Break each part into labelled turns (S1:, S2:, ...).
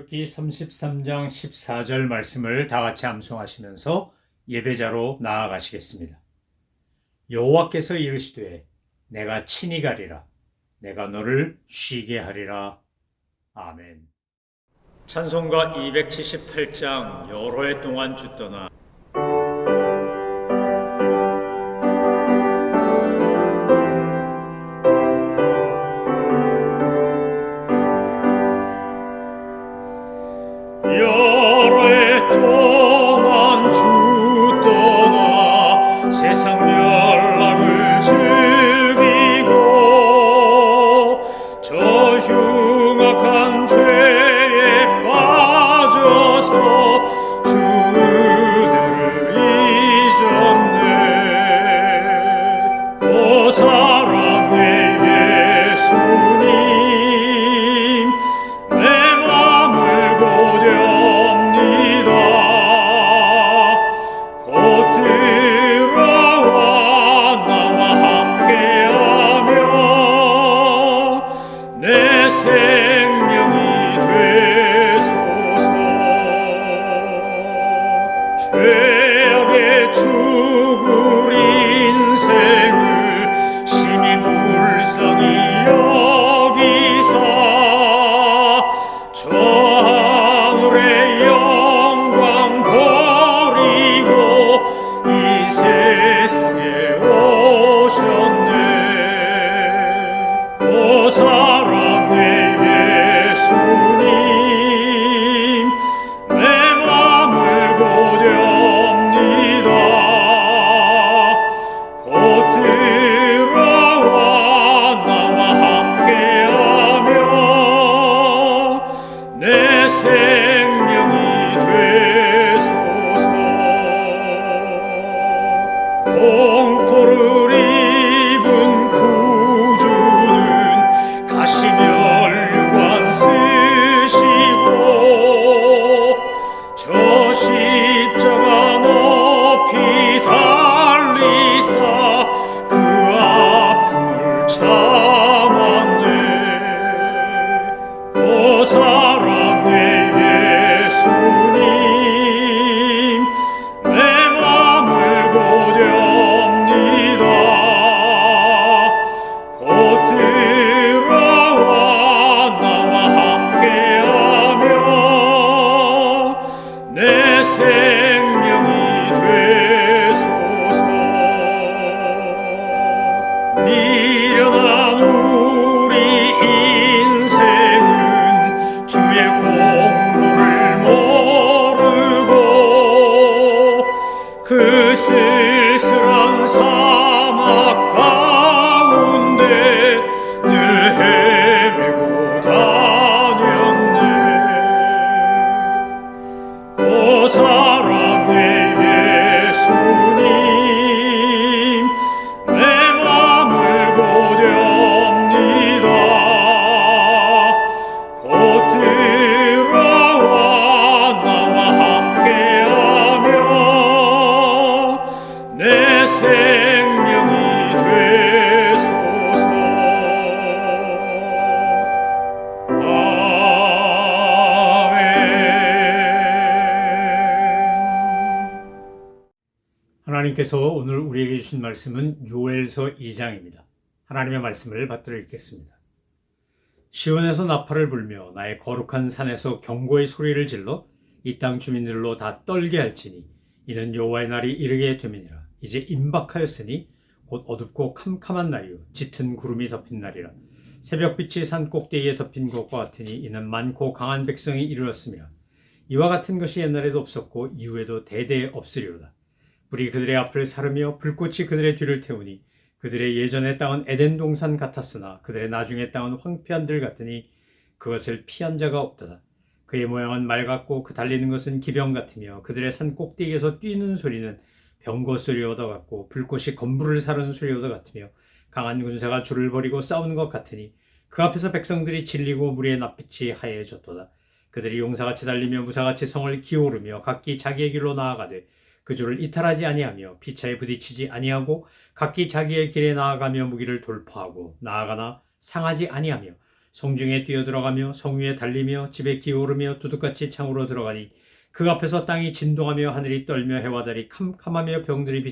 S1: 출애굽기 33장 14절 말씀을 다 같이 암송하시면서 예배자로 나아가시겠습니다. 여호와께서 이르시되 내가 친히 가리라. 내가 너를 쉬게 하리라. 아멘. 찬송가 278장 여러 해 동안 죽더나 여러 해 동안 죽더나 세상 연락을 즐기고 저 흉악한 죄에 빠져서 주 은혜를 잊었네. 오 사랑의 예수님, 생명이 되소서. 죄악에 죽을 인생을 심히 불쌍히 여기사 저 하늘의 영광 버리고 이 세상에 오셨네. 오 사랑의 예수님, 내 맘을 고렵니다. 곧 들어와 나와 함께하며 내 생명이 되소서. 옹토를 입은 구주는 가시며 저 십자가 높이 달리사 그 아픔을 참았네. 오 사랑의 예수님, 내 맘을 고렵니다. 곧 들어와 나와 함께하며 내 생명이 되소서. 미련한 우리 인생은 주의 공로를 모르고 그 쓸쓸한 사막 가운데 늘 헤매고 다녔네. 오 사랑의 예수님, 내 맘을 고렵니다. 곧 들어와 나와 함께하며 내 생명이 되소서. 하나님께서 오늘 우리에게 주신 말씀은 요엘서 2장입니다. 하나님의 말씀을 받들어 읽겠습니다. 시온에서 나팔을 불며 나의 거룩한 산에서 경고의 소리를 질러 이 땅 주민들로 다 떨게 할지니 이는 여호와의 날이 이르게 됨이니라. 이제 임박하였으니 곧 어둡고 캄캄한 날이요 짙은 구름이 덮인 날이라. 새벽빛이 산 꼭대기에 덮인 것과 같으니 이는 많고 강한 백성이 이르렀습니다. 이와 같은 것이 옛날에도 없었고 이후에도 대대에 없으리로다. 불이 그들의 앞을 사르며 불꽃이 그들의 뒤를 태우니 그들의 예전의 땅은 에덴 동산 같았으나 그들의 나중의 땅은 황폐한 들 같으니 그것을 피한 자가 없도다. 그의 모양은 말 같고 그 달리는 것은 기병 같으며 그들의 산 꼭대기에서 뛰는 소리는 병거 소리와 같고 불꽃이 건물을 사르는 소리와 같으며 강한 군사가 줄을 버리고 싸우는 것 같으니 그 앞에서 백성들이 질리고 무리의 낯빛이 하얘졌도다. 그들이 용사같이 달리며 무사같이 성을 기오르며 각기 자기의 길로 나아가되 그 줄을 이탈하지 아니하며 피차에 부딪히지 아니하고 각기 자기의 길에 나아가며 무기를 돌파하고 나아가나 상하지 아니하며 성중에 뛰어들어가며 성위에 달리며 집에 기어오르며 두둑같이 창으로 들어가니 그 앞에서 땅이 진동하며 하늘이 떨며 해와 달이 캄캄하며 별들이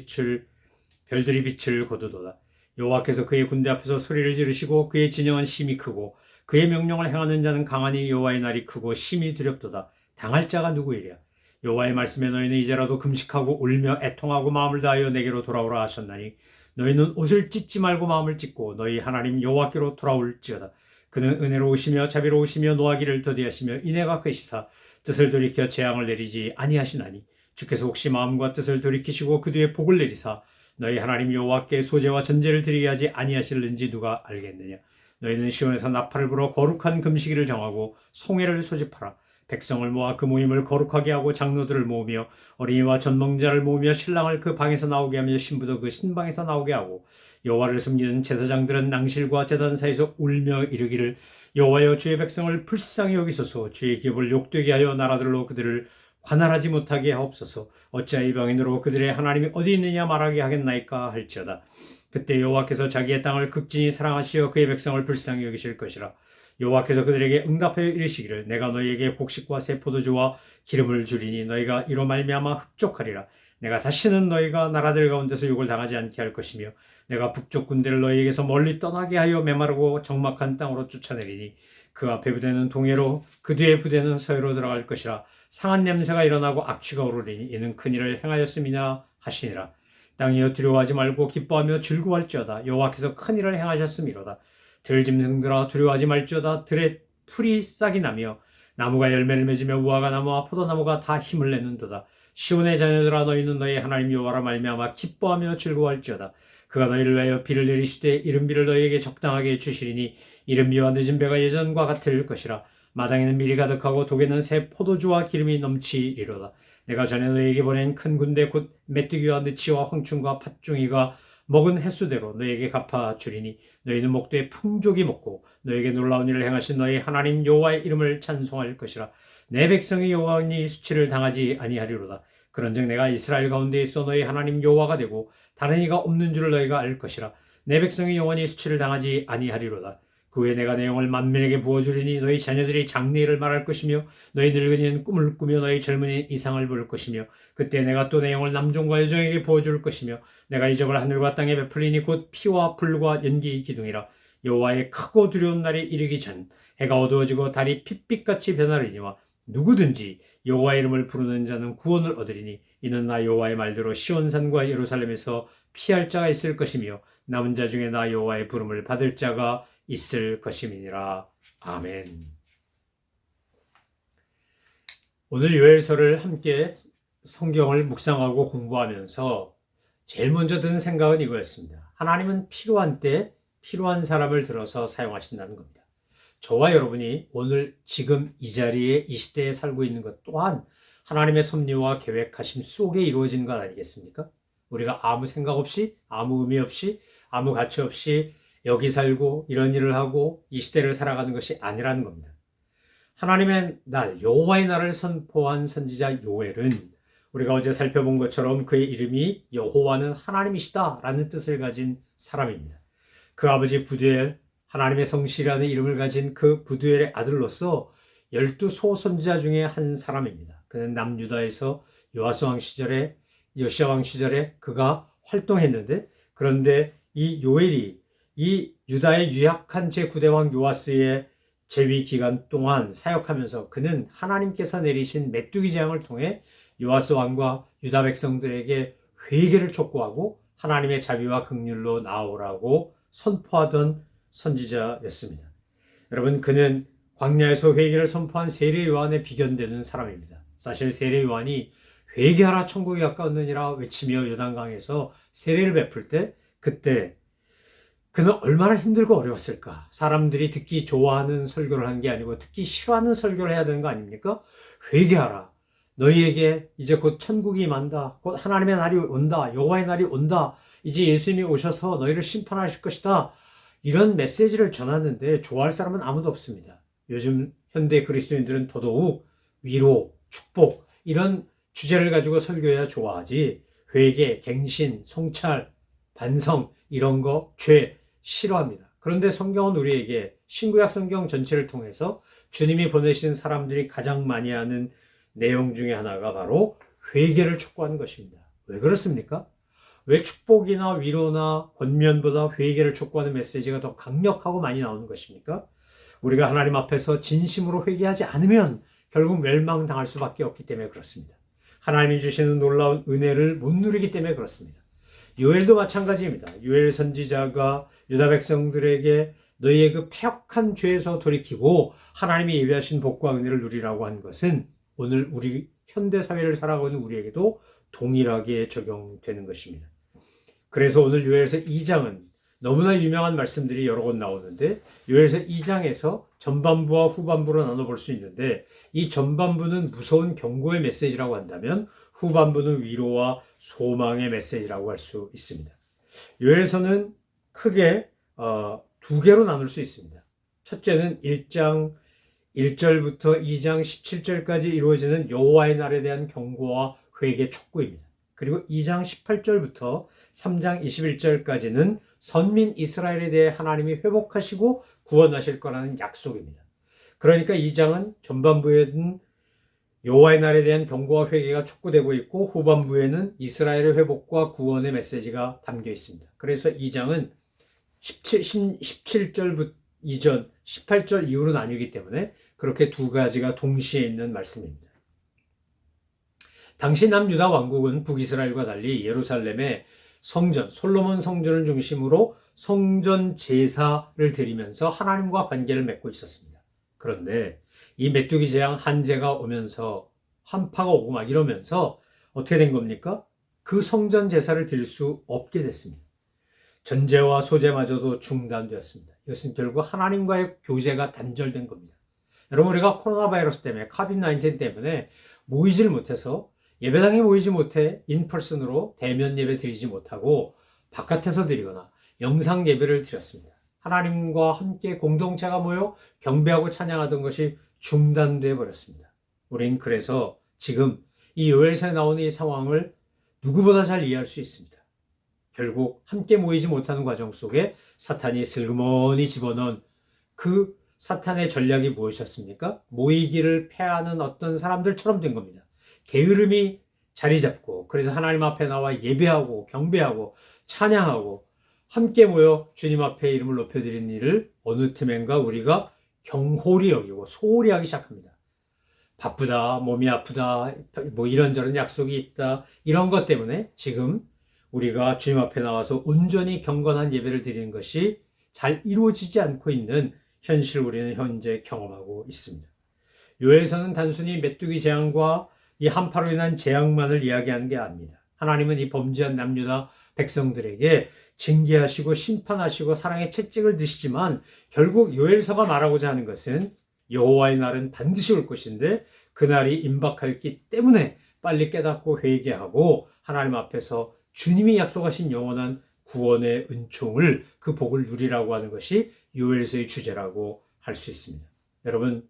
S1: 빛을 거두도다. 여호와께서 그의 군대 앞에서 소리를 지르시고 그의 진영은 심히 크고 그의 명령을 행하는 자는 강하니 여호와의 날이 크고 심히 두렵도다. 당할 자가 누구이랴. 여호와의 말씀에 너희는 이제라도 금식하고 울며 애통하고 마음을 다하여 내게로 돌아오라 하셨나니 너희는 옷을 찢지 말고 마음을 찢고 너희 하나님 여호와께로 돌아올지어다. 그는 은혜로우시며 자비로우시며 노하기를 더디하시며 인애가 크시사 뜻을 돌이켜 재앙을 내리지 아니하시나니 주께서 혹시 마음과 뜻을 돌이키시고 그 뒤에 복을 내리사 너희 하나님 여호와께 소제와 전제를 드리게 하지 아니하실는지 누가 알겠느냐. 너희는 시온에서 나팔을 불어 거룩한 금식일을 정하고 송해를 소집하라. 백성을 모아 그 모임을 거룩하게 하고 장로들을 모으며 어린이와 전몽자를 모으며 신랑을 그 방에서 나오게 하며 신부도 그 신방에서 나오게 하고 여호와를 섬기는 제사장들은 낭실과 제단사에서 울며 이르기를 여호와여 주의 백성을 불쌍히 여기소서. 주의 기업을 욕되게 하여 나라들로 그들을 관할하지 못하게 하옵소서. 어찌하여 이방인으로 그들의 하나님이 어디 있느냐 말하게 하겠나이까 할지어다. 그때 여호와께서 자기의 땅을 극진히 사랑하시어 그의 백성을 불쌍히 여기실 것이라. 여호와께서 그들에게 응답하여 이르시기를 내가 너희에게 곡식과 새 포도주와 기름을 주리니 너희가 이로 말미암아 흡족하리라. 내가 다시는 너희가 나라들 가운데서 욕을 당하지 않게 할 것이며 내가 북쪽 군대를 너희에게서 멀리 떠나게 하여 메마르고 적막한 땅으로 쫓아내리니 그 앞에 부대는 동해로 그 뒤에 부대는 서해로 들어갈 것이라. 상한 냄새가 일어나고 악취가 오르리니 이는 큰 일을 행하였음이나 하시니라. 땅이여 두려워하지 말고 기뻐하며 즐거워할지어다. 여호와께서 큰 일을 행하셨음이로다. 들짐승들아 두려워하지 말지어다. 들의 풀이 싹이 나며 나무가 열매를 맺으며 무화과 나무와 포도나무가 다 힘을 내는도다. 시온의 자녀들아 너희는 너희 하나님 여호와라 말미암아 기뻐하며 즐거워할지어다. 그가 너희를 위하여 비를 내리시되 이른 비를 너희에게 적당하게 주시리니 이른 비와 늦은 비가 예전과 같을 것이라. 마당에는 밀이 가득하고 독에는 새 포도주와 기름이 넘치리로다. 내가 전에 너희에게 보낸 큰 군대 곧 메뚜기와 느치와 황충과 팥중이가 먹은 횟수대로 너희에게 갚아주리니 너희는 목도에 풍족이 먹고 너희에게 놀라운 일을 행하신 너희 하나님 여호와의 이름을 찬송할 것이라. 내 백성이 여호와니 수치를 당하지 아니하리로다. 그런즉 내가 이스라엘 가운데 있어 너희 하나님 여호와가 되고 다른 이가 없는 줄을 너희가 알 것이라. 내 백성이 영원히 수치를 당하지 아니하리로다. 그 후에 내가 내 영을 만민에게 부어주리니 너희 자녀들이 장래일을 말할 것이며 너희 늙은이는 꿈을 꾸며 너희 젊은이는 이상을 볼 것이며 그때 내가 또 내 영을 남종과 여종에게 부어줄 것이며 내가 이적을 하늘과 땅에 베풀리니 곧 피와 불과 연기 기둥이라. 여호와의 크고 두려운 날이 이르기 전 해가 어두워지고 달이 핏빛같이 변하리니와 누구든지 여호와의 이름을 부르는 자는 구원을 얻으리니 이는 나 여호와의 말대로 시온산과 예루살렘에서 피할 자가 있을 것이며 남은 자 중에 나 여호와의 부름을 받을 자가 있을 것임이니라. 아멘. 오늘 요엘서를 함께 성경을 묵상하고 공부하면서 제일 먼저 드는 생각은 이거였습니다. 하나님은 필요한 때 필요한 사람을 들어서 사용하신다는 겁니다. 저와 여러분이 오늘 지금 이 자리에 이 시대에 살고 있는 것 또한 하나님의 섭리와 계획하심 속에 이루어진 것 아니겠습니까? 우리가 아무 생각 없이 아무 의미 없이 아무 가치 없이 여기 살고 이런 일을 하고 이 시대를 살아가는 것이 아니라는 겁니다. 하나님의 날, 여호와의 날을 선포한 선지자 요엘은 우리가 어제 살펴본 것처럼 그의 이름이 여호와는 하나님이시다라는 뜻을 가진 사람입니다. 그 아버지 부두엘, 하나님의 성실이라는 이름을 가진 그 부두엘의 아들로서 12소 선지자 중에 한 사람입니다. 그는 남유다에서 요시야 왕 시절에 그가 활동했는데, 그런데 이 요엘이 이 유다의 유약한 제9대 왕 요아스의 재위 기간 동안 사역하면서 그는 하나님께서 내리신 메뚜기 재앙을 통해 요아스 왕과 유다 백성들에게 회개를 촉구하고 하나님의 자비와 긍휼로 나오라고 선포하던 선지자였습니다. 여러분, 그는 광야에서 회개를 선포한 세례 요한에 비견되는 사람입니다. 사실 세례 요한이 회개하라 천국이 가까웠느니라 외치며 요단강에서 세례를 베풀 때 그때 그는 얼마나 힘들고 어려웠을까. 사람들이 듣기 좋아하는 설교를 한 게 아니고 듣기 싫어하는 설교를 해야 되는 거 아닙니까? 회개하라. 너희에게 이제 곧 천국이 임한다. 곧 하나님의 날이 온다. 여호와의 날이 온다. 이제 예수님이 오셔서 너희를 심판하실 것이다. 이런 메시지를 전하는데 좋아할 사람은 아무도 없습니다. 요즘 현대 그리스도인들은 더더욱 위로, 축복 이런 주제를 가지고 설교해야 좋아하지 회개, 갱신, 성찰, 반성 이런 거 죄 싫어합니다. 그런데 성경은 우리에게 신구약 성경 전체를 통해서 주님이 보내신 사람들이 가장 많이 하는 내용 중에 하나가 바로 회개를 촉구하는 것입니다. 왜 그렇습니까? 왜 축복이나 위로나 권면보다 회개를 촉구하는 메시지가 더 강력하고 많이 나오는 것입니까? 우리가 하나님 앞에서 진심으로 회개하지 않으면 결국 멸망당할 수밖에 없기 때문에 그렇습니다. 하나님이 주시는 놀라운 은혜를 못 누리기 때문에 그렇습니다. 요엘도 마찬가지입니다. 요엘 선지자가 유다 백성들에게 너희의 그 패역한 죄에서 돌이키고 하나님이 예비하신 복과 은혜를 누리라고 한 것은 오늘 우리 현대 사회를 살아가고 있는 우리에게도 동일하게 적용되는 것입니다. 그래서 오늘 요엘서 2장은 너무나 유명한 말씀들이 여러 곳 나오는데 요엘서 2장에서 전반부와 후반부로 나눠볼 수 있는데 이 전반부는 무서운 경고의 메시지라고 한다면 후반부는 위로와 소망의 메시지라고 할 수 있습니다. 요엘서는 크게 두 개로 나눌 수 있습니다. 첫째는 1장 1절부터 2장 17절까지 이루어지는 여호와의 날에 대한 경고와 회개 촉구입니다. 그리고 2장 18절부터 3장 21절까지는 선민 이스라엘에 대해 하나님이 회복하시고 구원하실 거라는 약속입니다. 그러니까 2장은 전반부에는 여호와의 날에 대한 경고와 회개가 촉구되고 있고 후반부에는 이스라엘의 회복과 구원의 메시지가 담겨 있습니다. 그래서 2장은 17절 이전 18절 이후로 나뉘기 때문에 그렇게 두 가지가 동시에 있는 말씀입니다. 당시 남유다 왕국은 북이스라엘과 달리 예루살렘의 성전, 솔로몬 성전을 중심으로 성전 제사를 드리면서 하나님과 관계를 맺고 있었습니다. 그런데 이 메뚜기 재앙 한재가 오면서 한파가 오고 막 이러면서 어떻게 된 겁니까? 그 성전 제사를 드릴 수 없게 됐습니다. 전제와 소제마저도 중단되었습니다. 이것은 결국 하나님과의 교제가 단절된 겁니다. 여러분 우리가 코로나 바이러스 때문에 코비드-19 때문에 모이지를 못해서 예배당에 모이지 못해 인퍼슨으로 대면 예배 드리지 못하고 바깥에서 드리거나 영상 예배를 드렸습니다. 하나님과 함께 공동체가 모여 경배하고 찬양하던 것이 중단돼 버렸습니다. 우린 그래서 지금 이 요엘서에 나오는 이 상황을 누구보다 잘 이해할 수 있습니다. 결국 함께 모이지 못하는 과정 속에 사탄이 슬그머니 집어넣은 그 사탄의 전략이 무엇이었습니까? 모이기를 패하는 어떤 사람들처럼 된 겁니다. 게으름이 자리 잡고 그래서 하나님 앞에 나와 예배하고 경배하고 찬양하고 함께 모여 주님 앞에 이름을 높여드리는 일을 어느 틈엔가 우리가 경홀히 여기고 소홀히 하기 시작합니다. 바쁘다, 몸이 아프다, 뭐 이런저런 약속이 있다 이런 것 때문에 지금 우리가 주님 앞에 나와서 온전히 경건한 예배를 드리는 것이 잘 이루어지지 않고 있는 현실을 우리는 현재 경험하고 있습니다. 요엘서는 단순히 메뚜기 재앙과 이 한파로 인한 재앙만을 이야기하는 게 아닙니다. 하나님은 이 범죄한 남유다 백성들에게 징계하시고 심판하시고 사랑의 채찍을 드시지만 결국 요엘서가 말하고자 하는 것은 여호와의 날은 반드시 올 것인데 그날이 임박하였기 때문에 빨리 깨닫고 회개하고 하나님 앞에서 주님이 약속하신 영원한 구원의 은총을 그 복을 누리라고 하는 것이 요엘서의 주제라고 할 수 있습니다. 여러분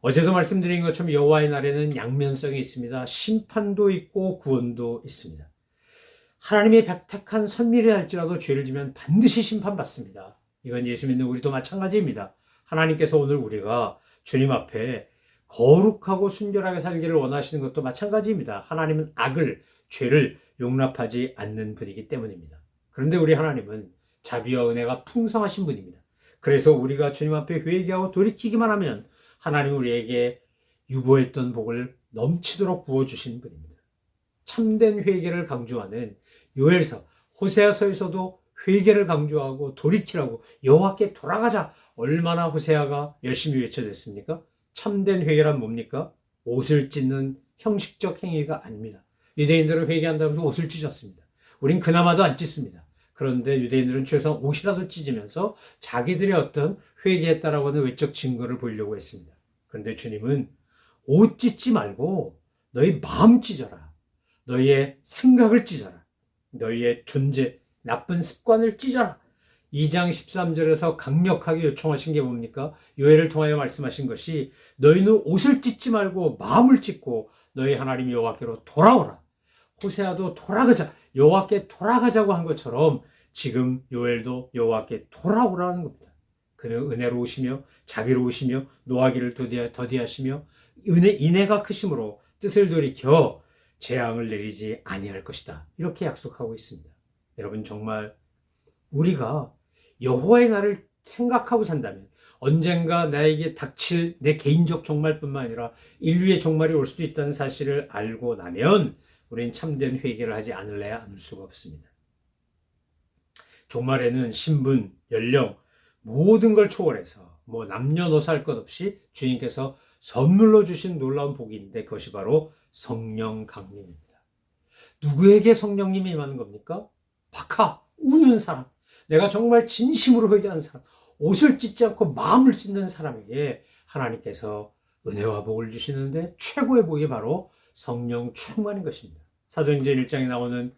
S1: 어제도 말씀드린 것처럼 여호와의 날에는 양면성이 있습니다. 심판도 있고 구원도 있습니다. 하나님의 택한 선밀이라 할지라도 죄를 지면 반드시 심판받습니다. 이건 예수 믿는 우리도 마찬가지입니다. 하나님께서 오늘 우리가 주님 앞에 거룩하고 순결하게 살기를 원하시는 것도 마찬가지입니다. 하나님은 악을, 죄를 용납하지 않는 분이기 때문입니다. 그런데 우리 하나님은 자비와 은혜가 풍성하신 분입니다. 그래서 우리가 주님 앞에 회개하고 돌이키기만 하면 하나님은 우리에게 유보했던 복을 넘치도록 부어주신 분입니다. 참된 회개를 강조하는 요엘서, 호세아서에서도 회개를 강조하고 돌이키라고 여호와께 돌아가자. 얼마나 호세아가 열심히 외쳐댔습니까? 참된 회개란 뭡니까? 옷을 찢는 형식적 행위가 아닙니다. 유대인들은 회개한다면서 옷을 찢었습니다. 우린 그나마도 안 찢습니다. 그런데 유대인들은 최소한 옷이라도 찢으면서 자기들의 어떤 회개했다라고 하는 외적 증거를 보이려고 했습니다. 그런데 주님은 옷 찢지 말고 너희 마음 찢어라. 너희의 생각을 찢어라. 너희의 존재, 나쁜 습관을 찢어라. 2장 13절에서 강력하게 요청하신 게 뭡니까? 요엘을 통하여 말씀하신 것이 너희는 옷을 찢지 말고 마음을 찢고 너희 하나님 여호와께로 돌아오라. 호세아도 돌아가자. 여호와께 돌아가자고 한 것처럼 지금 요엘도 여호와께 돌아오라는 겁니다. 그는 은혜로우시며 자비로우시며 노하기를 더디하시며 인애가 크심으로 뜻을 돌이켜 재앙을 내리지 아니할 것이다. 이렇게 약속하고 있습니다. 여러분, 정말 우리가 여호와의 날을 생각하고 산다면 언젠가 나에게 닥칠 내 개인적 종말뿐만 아니라 인류의 종말이 올 수도 있다는 사실을 알고 나면 우리는 참된 회개를 하지 않을래야 않을 수가 없습니다. 종말에는 신분, 연령, 모든 걸 초월해서 남녀노소 할 것 없이 주님께서 선물로 주신 놀라운 복이 있는데 그것이 바로 성령 강림입니다. 누구에게 성령님이 임하는 겁니까? 우는 사람, 내가 정말 진심으로 회개하는 사람, 옷을 찢지 않고 마음을 찢는 사람에게 하나님께서 은혜와 복을 주시는데 최고의 복이 바로 성령 충만인 것입니다. 사도행전 1장에 나오는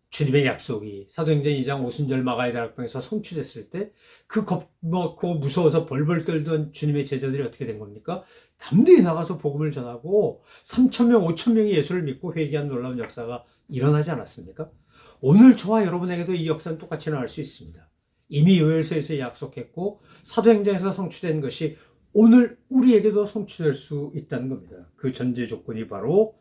S1: 주님의 약속이 사도행전 2장 오순절 마가의 다락방에서 성취됐을 때 그 겁먹고 무서워서 벌벌 떨던 주님의 제자들이 어떻게 된 겁니까? 담대히 나가서 복음을 전하고 3,000명, 5,000명이 예수를 믿고 회개한 놀라운 역사가 일어나지 않았습니까? 오늘 저와 여러분에게도 이 역사는 똑같이 일어날 수 있습니다. 이미 요엘서에서 약속했고 사도행전에서 성취된 것이 오늘 우리에게도 성취될 수 있다는 겁니다. 그 전제 조건이 바로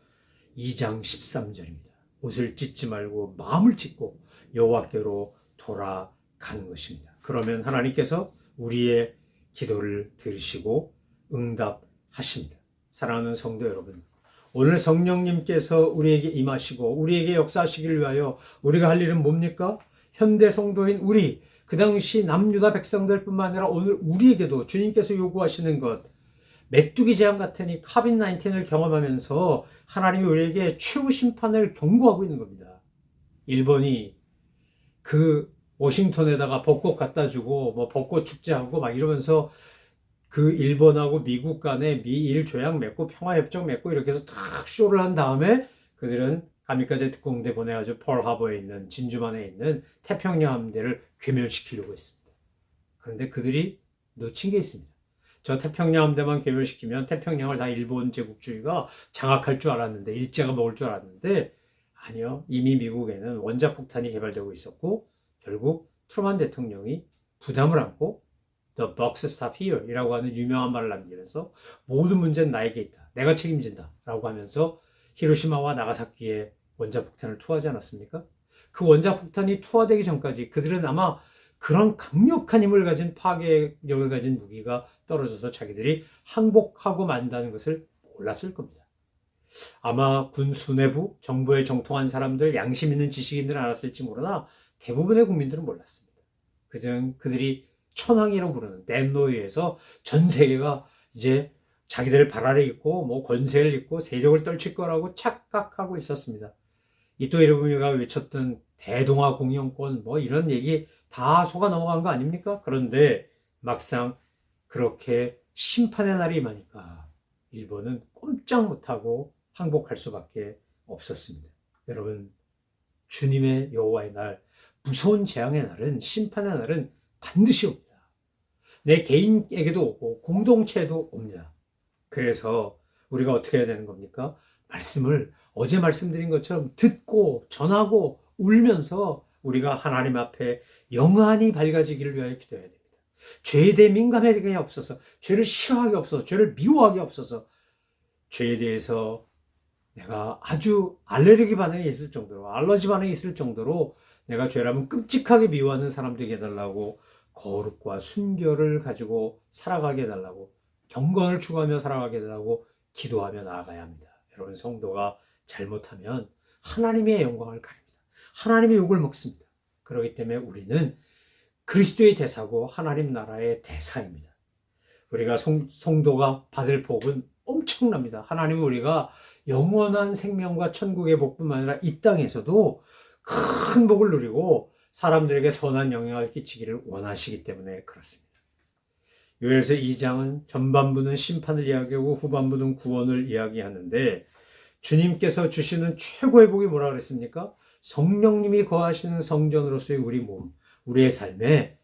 S1: 2장 13절입니다. 옷을 찢지 말고 마음을 찢고 여호와께로 돌아가는 것입니다. 그러면 하나님께서 우리의 기도를 들으시고 응답하십니다. 사랑하는 성도 여러분, 오늘 성령님께서 우리에게 임하시고 우리에게 역사하시기를 위하여 우리가 할 일은 뭡니까? 현대 성도인 우리, 그 당시 남유다 백성들뿐만 아니라 오늘 우리에게도 주님께서 요구하시는 것, 메뚜기 재앙 같은 이 코비드-19을 경험하면서 하나님이 우리에게 최후 심판을 경고하고 있는 겁니다. 일본이 그 워싱턴에다가 벚꽃 갖다 주고 벚꽃 축제하고 막 이러면서 그 일본하고 미국 간에 미일 조약 맺고 평화협정 맺고 이렇게 해서 탁 쇼를 한 다음에 그들은 가미카제 특공대 보내가지고 펄하버에 있는 진주만에 있는 태평양 함대를 괴멸시키려고 했습니다. 그런데 그들이 놓친 게 있습니다. 저 태평양 함대만 괴멸시키면 태평양을 다 일본 제국주의가 장악할 줄 알았는데, 일제가 먹을 줄 알았는데 아니요. 이미 미국에는 원자폭탄이 개발되고 있었고 결국 트루만 대통령이 부담을 안고 The buck stop here 이라고 하는 유명한 말을 남기면서 모든 문제는 나에게 있다. 내가 책임진다. 라고 하면서 히로시마와 나가사키에 원자폭탄을 투하하지 않았습니까? 그 원자폭탄이 투하되기 전까지 그들은 아마 그런 강력한 힘을 가진 파괴력을 가진 무기가 떨어져서 자기들이 항복하고 만다는 것을 몰랐을 겁니다. 아마 군 수뇌부, 정부에 정통한 사람들, 양심 있는 지식인들은 알았을지 모르나 대부분의 국민들은 몰랐습니다. 그들이 천황이라고 부르는 댄노이에서 전 세계가 이제 자기들 발 아래 있고 권세를 있고 세력을 떨칠 거라고 착각하고 있었습니다. 이토 히로부미가 외쳤던 대동아 공영권 이런 얘기 다 속아 넘어간 거 아닙니까? 그런데 막상 그렇게 심판의 날이 임하니까 일본은 꼼짝 못하고 항복할 수밖에 없었습니다. 여러분, 주님의 여호와의 날, 무서운 재앙의 날은, 심판의 날은 반드시 옵니다. 내 개인에게도 오고 공동체에도 옵니다. 그래서 우리가 어떻게 해야 되는 겁니까? 말씀을 어제 말씀드린 것처럼 듣고 전하고 울면서 우리가 하나님 앞에 영원히 밝아지기를 위하여 기도해야 됩니다. 죄에 대해 민감하게 없어서, 죄를 싫어하게 없어서, 죄를 미워하게 없어서, 죄에 대해서 내가 아주 알레르기 반응이 있을 정도로, 알러지 반응이 있을 정도로 내가 죄라면 끔찍하게 미워하는 사람들에게 해달라고, 거룩과 순결을 가지고 살아가게 해달라고, 경건을 추구하며 살아가게 해달라고 기도하며 나아가야 합니다. 여러분, 성도가 잘못하면 하나님의 영광을 가립니다. 하나님의 욕을 먹습니다. 그렇기 때문에 우리는 그리스도의 대사고 하나님 나라의 대사입니다. 우리가 성도가 받을 복은 엄청납니다. 하나님은 우리가 영원한 생명과 천국의 복뿐만 아니라 이 땅에서도 큰 복을 누리고 사람들에게 선한 영향을 끼치기를 원하시기 때문에 그렇습니다. 요엘서 2장은 전반부는 심판을 이야기하고 후반부는 구원을 이야기하는데 주님께서 주시는 최고의 복이 뭐라 그랬습니까? 성령님이 거하시는 성전으로서의 우리 몸, 우리의 삶에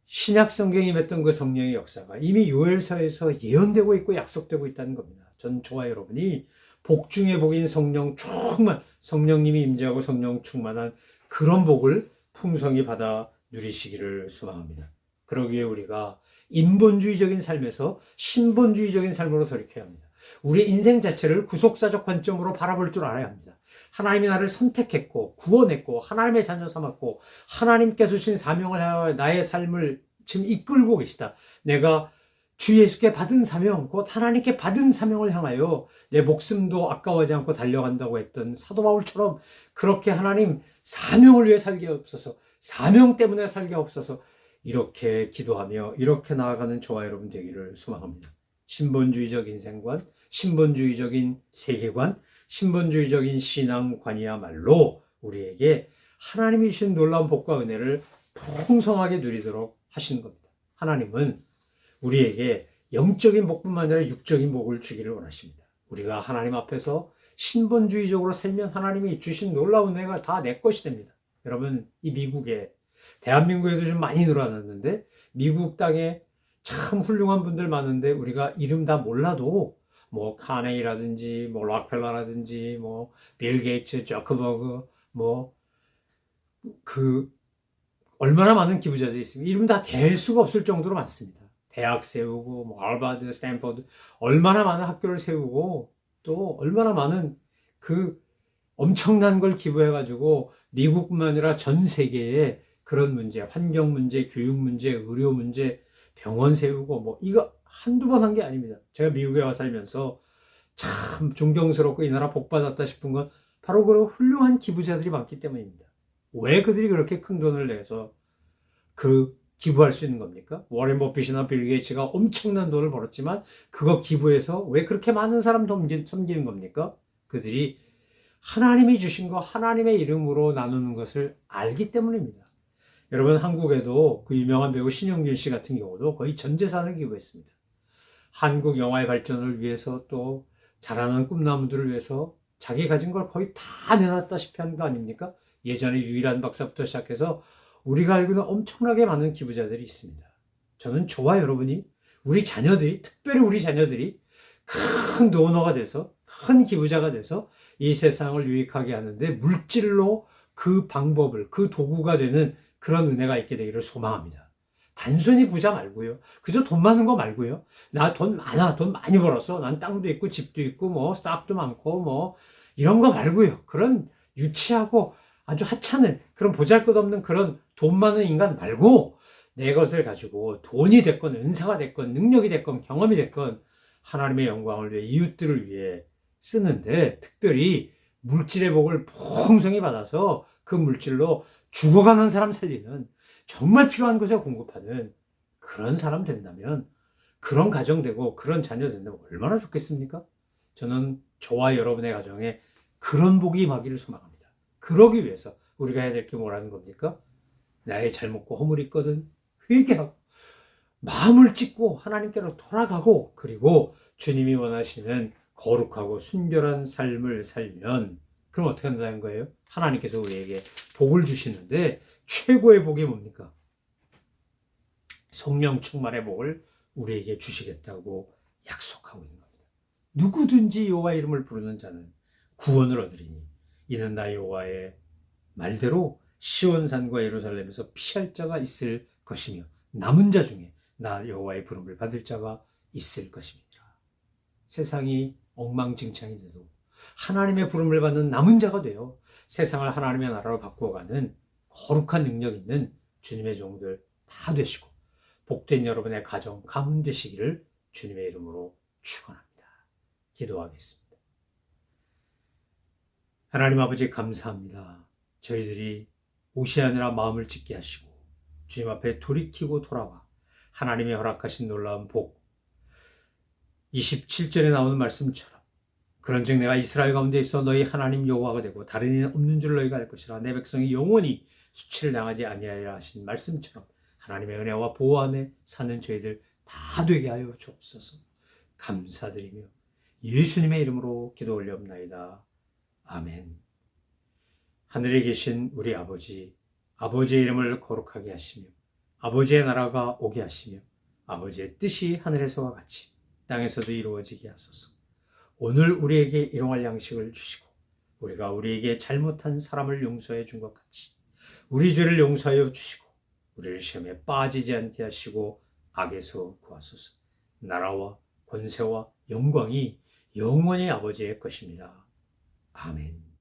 S1: 신약 성경에 임했던 그 성령의 역사가 이미 요엘서에서 예언되고 있고 약속되고 있다는 겁니다. 저와 여러분이 복 중의 복인 성령 충만, 성령님이 임재하고 성령 충만한 그런 복을 풍성히 받아 누리시기를 소망합니다. 그러기 위해 우리가 인본주의적인 삶에서 신본주의적인 삶으로 돌이켜야 합니다. 우리 인생 자체를 구속사적 관점으로 바라볼 줄 알아야 합니다. 하나님이 나를 선택했고 구원했고 하나님의 자녀 삼았고 하나님께서 주신 사명을 하여 나의 삶을 지금 이끌고 계시다. 내가 주 예수께 받은 사명, 곧 하나님께 받은 사명을 향하여 내 목숨도 아까워하지 않고 달려간다고 했던 사도 바울처럼 그렇게 하나님 사명을 위해 살게 없어서 사명 때문에 살게 없어서 이렇게 기도하며 이렇게 나아가는 저와 여러분 되기를 소망합니다. 신본주의적 인생관, 신본주의적인 세계관, 신본주의적인 신앙관이야말로 우리에게 하나님이 주신 놀라운 복과 은혜를 풍성하게 누리도록 하시는 겁니다. 하나님은 우리에게 영적인 복뿐만 아니라 육적인 복을 주기를 원하십니다. 우리가 하나님 앞에서 신본주의적으로 살면 하나님이 주신 놀라운 은혜가 다 내 것이 됩니다. 여러분, 이 미국에 대한민국에도 좀 많이 늘어났는데 미국 땅에 참 훌륭한 분들 많은데 우리가 이름 다 몰라도 뭐 카네기라든지 뭐 록펠러라든지 뭐 빌 게이츠, 저커버그 뭐 그 얼마나 많은 기부자들이 있습니다. 이름 다 댈 수가 없을 정도로 많습니다. 대학 세우고 뭐 하버드, 스탠퍼드 얼마나 많은 학교를 세우고 또 얼마나 많은 그 엄청난 걸 기부해가지고 미국뿐만 아니라 전 세계에 그런 문제, 환경 문제, 교육 문제, 의료 문제, 병원 세우고 뭐 이거 한두 번 한 게 아닙니다. 제가 미국에 와 살면서 참 존경스럽고 이 나라 복 받았다 싶은 건 바로 그런 훌륭한 기부자들이 많기 때문입니다. 왜 그들이 그렇게 큰 돈을 내서 기부할 수 있는 겁니까? 워렌 버핏이나 빌 게이츠가 엄청난 돈을 벌었지만 그거 기부해서 왜 그렇게 많은 사람 섬기는 겁니까? 그들이 하나님이 주신 거 하나님의 이름으로 나누는 것을 알기 때문입니다. 여러분, 한국에도 그 유명한 배우 신영균 씨 같은 경우도 거의 전 재산을 기부했습니다. 한국 영화의 발전을 위해서 또 자라는 꿈나무들을 위해서 자기 가진 걸 거의 다 내놨다시피 한 거 아닙니까? 예전에 유일한 박사부터 시작해서 우리가 알고 있는 엄청나게 많은 기부자들이 있습니다. 저는 저와 여러분이 우리 자녀들이 특별히 우리 자녀들이 큰 도너가 돼서 큰 기부자가 돼서 이 세상을 유익하게 하는데 물질로 그 방법을 그 도구가 되는 그런 은혜가 있게 되기를 소망합니다. 단순히 부자 말고요. 그저 돈 많은 거 말고요. 나 돈 많아. 돈 많이 벌었어. 난 땅도 있고 집도 있고 뭐 스탁도 많고 뭐 이런 거 말고요. 그런 유치하고 아주 하찮은 그런 보잘것없는 그런 돈 많은 인간 말고 내 것을 가지고 돈이 됐건 은사가 됐건 능력이 됐건 경험이 됐건 하나님의 영광을 위해 이웃들을 위해 쓰는데 특별히 물질의 복을 풍성히 받아서 그 물질로 죽어가는 사람 살리는 정말 필요한 것에 공급하는 그런 사람 된다면 그런 가정 되고 그런 자녀 된다면 얼마나 좋겠습니까? 저는 저와 여러분의 가정에 그런 복이 임하기를 소망합니다. 그러기 위해서 우리가 해야 될 게 뭐라는 겁니까? 나의 잘못과 허물이 있거든 회개하고 마음을 찢고 하나님께로 돌아가고 그리고 주님이 원하시는 거룩하고 순결한 삶을 살면 그럼 어떻게 한다는 거예요? 하나님께서 우리에게 복을 주시는데 최고의 복이 뭡니까? 성령 충만의 복을 우리에게 주시겠다고 약속하고 있는 겁니다. 누구든지 여호와 이름을 부르는 자는 구원을 얻으리니 이는 나 여호와의 말대로 시온산과 예루살렘에서 피할 자가 있을 것이며 남은 자 중에 나 여호와의 부름을 받을 자가 있을 것입니다. 세상이 엉망진창이 돼도 하나님의 부름을 받는 남은 자가 되어 세상을 하나님의 나라로 바꾸어가는 거룩한 능력 있는 주님의 종들 다 되시고 복된 여러분의 가정 가문 되시기를 주님의 이름으로 축원합니다. 기도하겠습니다. 하나님 아버지 감사합니다. 저희들이 무시하느라 마음을 찢게 하시고 주님 앞에 돌이키고 돌아와 하나님의 허락하신 놀라운 복 27절에 나오는 말씀처럼 그런즉 내가 이스라엘 가운데 있어 너희 하나님 여호와가 되고 다른 이는 없는 줄 너희가 알 것이라 내 백성이 영원히 수치를 당하지 아니하리라 하신 말씀처럼 하나님의 은혜와 보호 안에 사는 저희들 다 되게 하여 주옵소서. 감사드리며 예수님의 이름으로 기도 올려옵나이다. 아멘. 하늘에 계신 우리 아버지, 아버지의 이름을 거룩하게 하시며 아버지의 나라가 오게 하시며 아버지의 뜻이 하늘에서와 같이 땅에서도 이루어지게 하소서. 오늘 우리에게 일용할 양식을 주시고 우리가 우리에게 잘못한 사람을 용서해 준 것 같이 우리 죄를 용서하여 주시고 우리를 시험에 빠지지 않게 하시고 악에서 구하소서. 나라와 권세와 영광이 영원히 아버지의 것입니다. 아멘.